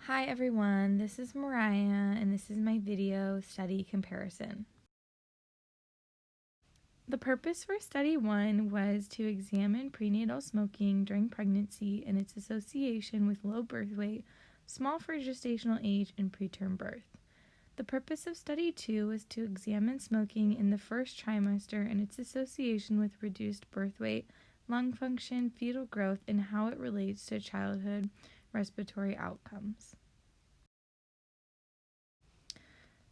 Hi everyone, this is Mariah and this is my video study comparison. The purpose for study 1 was to examine prenatal smoking during pregnancy and its association with low birth weight, small for gestational age, and preterm birth. The purpose of study 2 was to examine smoking in the first trimester and its association with reduced birth weight, lung function, fetal growth, and how it relates to childhood respiratory outcomes.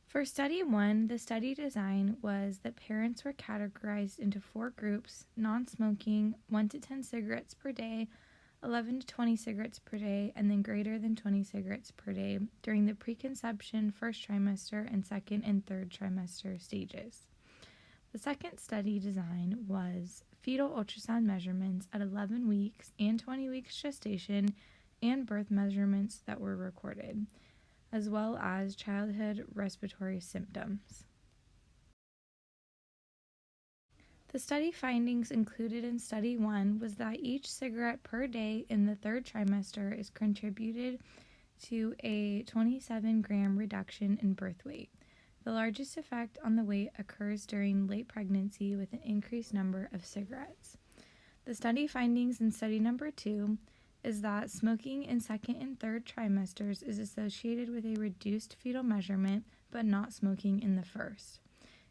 For study 1, the study design was that parents were categorized into 4 groups: non-smoking, 1 to 10 cigarettes per day, 11 to 20 cigarettes per day, and then greater than 20 cigarettes per day during the preconception, first trimester, and second and third trimester stages. The second study design was fetal ultrasound measurements at 11 weeks and 20 weeks gestation and birth measurements that were recorded, as well as childhood respiratory symptoms. The study findings included in study 1 was that each cigarette per day in the third trimester is contributed to a 27-gram reduction in birth weight. The largest effect on the weight occurs during late pregnancy with an increased number of cigarettes. The study findings in study number 2 is that smoking in second and third trimesters is associated with a reduced fetal measurement, but not smoking in the first.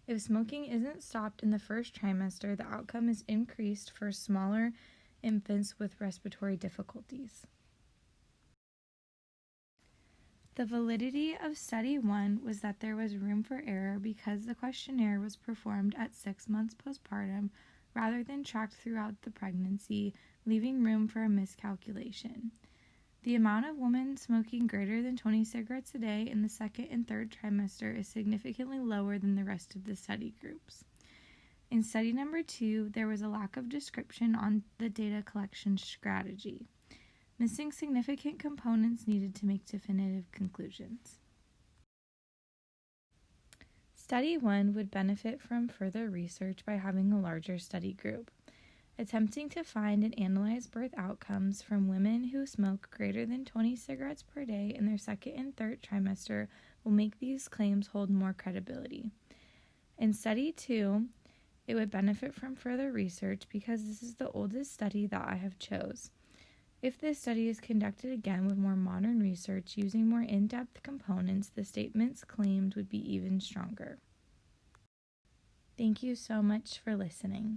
If smoking isn't stopped in the first trimester, the outcome is increased for smaller infants with respiratory difficulties. The validity of study 1 was that there was room for error because the questionnaire was performed at 6 months postpartum rather than tracked throughout the pregnancy, leaving room for a miscalculation. The amount of women smoking greater than 20 cigarettes a day in the second and third trimester is significantly lower than the rest of the study groups. In study number 2, there was a lack of description on the data collection strategy. Missing significant components needed to make definitive conclusions. Study 1 would benefit from further research by having a larger study group. Attempting to find and analyze birth outcomes from women who smoke greater than 20 cigarettes per day in their second and third trimester will make these claims hold more credibility. In study 2, it would benefit from further research because this is the oldest study that I have chose. If this study is conducted again with more modern research using more in-depth components, the statements claimed would be even stronger. Thank you so much for listening.